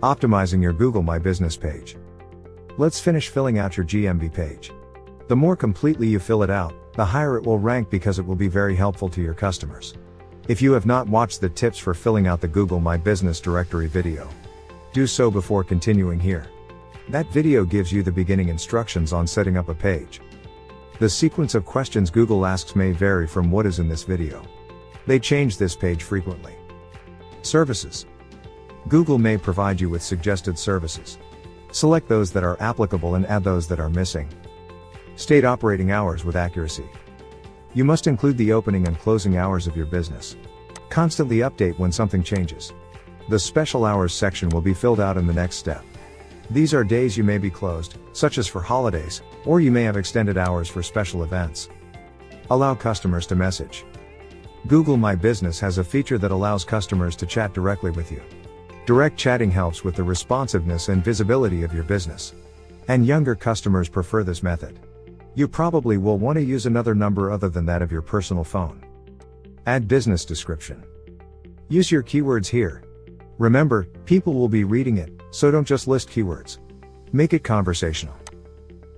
Optimizing your Google My Business page. Let's finish filling out your GMB page. The more completely you fill it out, the higher it will rank because it will be very helpful to your customers. If you have not watched the tips for filling out the Google My Business directory video, do so before continuing here. That video gives you the beginning instructions on setting up a page. The sequence of questions Google asks may vary from what is in this video. They change this page frequently. Services. Google may provide you with suggested services. Select those that are applicable and add those that are missing. State operating hours with accuracy. You must include the opening and closing hours of your business. Constantly update when something changes. The special hours section will be filled out in the next step. These are days you may be closed, such as for holidays, or you may have extended hours for special events. Allow customers to message. Google My Business has a feature that allows customers to chat directly with you. Direct chatting helps with the responsiveness and visibility of your business. And younger customers prefer this method. You probably will want to use another number other than that of your personal phone. Add business description. Use your keywords here. Remember, people will be reading it, so don't just list keywords. Make it conversational.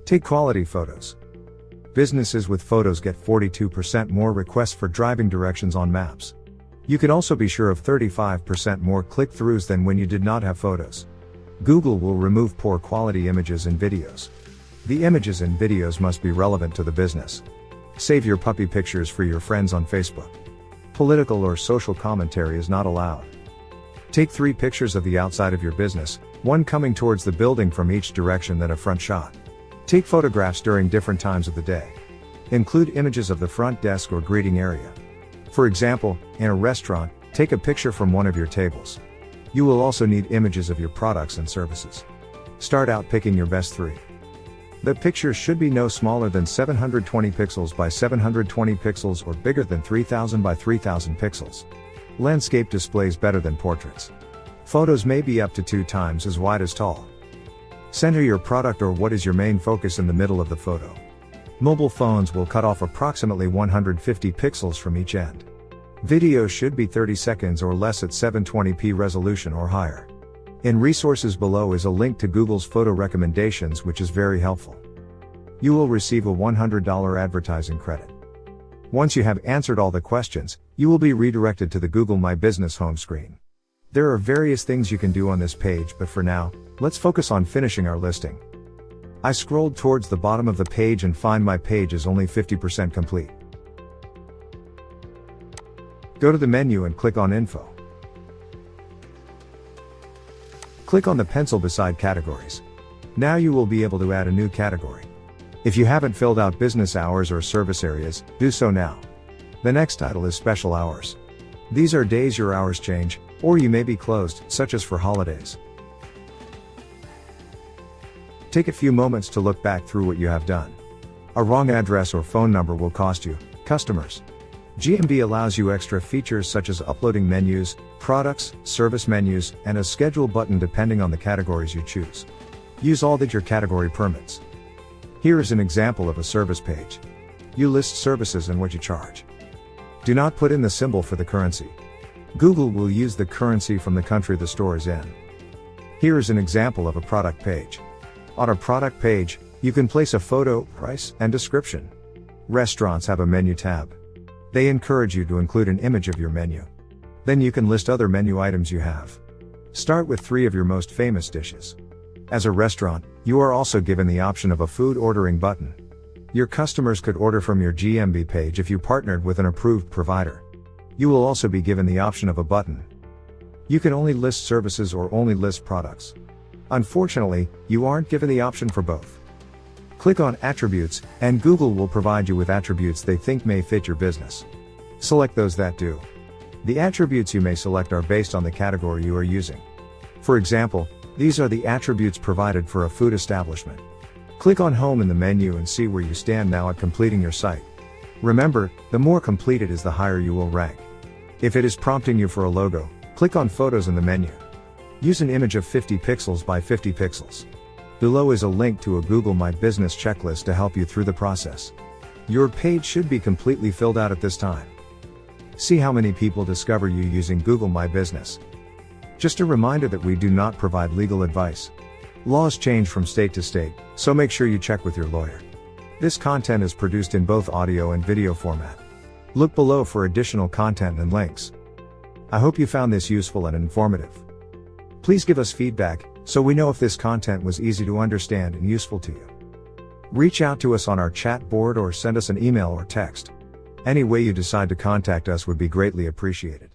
Take quality photos. Businesses with photos get 42% more requests for driving directions on maps. You can also be sure of 35% more click-throughs than when you did not have photos. Google will remove poor quality images and videos. The images and videos must be relevant to the business. Save your puppy pictures for your friends on Facebook. Political or social commentary is not allowed. Take 3 pictures of the outside of your business, one coming towards the building from each direction, then a front shot. Take photographs during different times of the day. Include images of the front desk or greeting area. For example, in a restaurant, take a picture from one of your tables. You will also need images of your products and services. Start out picking your best 3. The pictures should be no smaller than 720 pixels by 720 pixels or bigger than 3000 by 3000 pixels. Landscape displays better than portraits. Photos may be up to 2 times as wide as tall. Center your product or what is your main focus in the middle of the photo. Mobile phones will cut off approximately 150 pixels from each end. Video should be 30 seconds or less at 720p resolution or higher. In resources below is a link to Google's photo recommendations, which is very helpful. You will receive a $100 advertising credit. Once you have answered all the questions, you will be redirected to the Google My Business home screen. There are various things you can do on this page, but for now, let's focus on finishing our listing. I scrolled towards the bottom of the page and find my page is only 50% complete. Go to the menu and click on Info. Click on the pencil beside Categories. Now you will be able to add a new category. If you haven't filled out business hours or service areas, do so now. The next title is Special Hours. These are days your hours change, or you may be closed, such as for holidays. Take a few moments to look back through what you have done. A wrong address or phone number will cost you customers. GMB allows you extra features such as uploading menus, products, service menus, and a schedule button depending on the categories you choose. Use all that your category permits. Here is an example of a service page. You list services and what you charge. Do not put in the symbol for the currency. Google will use the currency from the country the store is in. Here is an example of a product page. On a product page, you can place a photo, price, and description. Restaurants have a menu tab. They encourage you to include an image of your menu. Then you can list other menu items you have. Start with 3 of your most famous dishes. As a restaurant, you are also given the option of a food ordering button. Your customers could order from your GMB page if you partnered with an approved provider. You will also be given the option of a button. You can only list services or only list products. Unfortunately, you aren't given the option for both. Click on Attributes, and Google will provide you with attributes they think may fit your business. Select those that do. The attributes you may select are based on the category you are using. For example, these are the attributes provided for a food establishment. Click on Home in the menu and see where you stand now at completing your site. Remember, the more complete it is, the higher you will rank. If it is prompting you for a logo, click on Photos in the menu. Use an image of 50 pixels by 50 pixels. Below is a link to a Google My Business checklist to help you through the process. Your page should be completely filled out at this time. See how many people discover you using Google My Business. Just a reminder that we do not provide legal advice. Laws change from state to state, so make sure you check with your lawyer. This content is produced in both audio and video format. Look below for additional content and links. I hope you found this useful and informative. Please give us feedback, so we know if this content was easy to understand and useful to you. Reach out to us on our chat board or send us an email or text. Any way you decide to contact us would be greatly appreciated.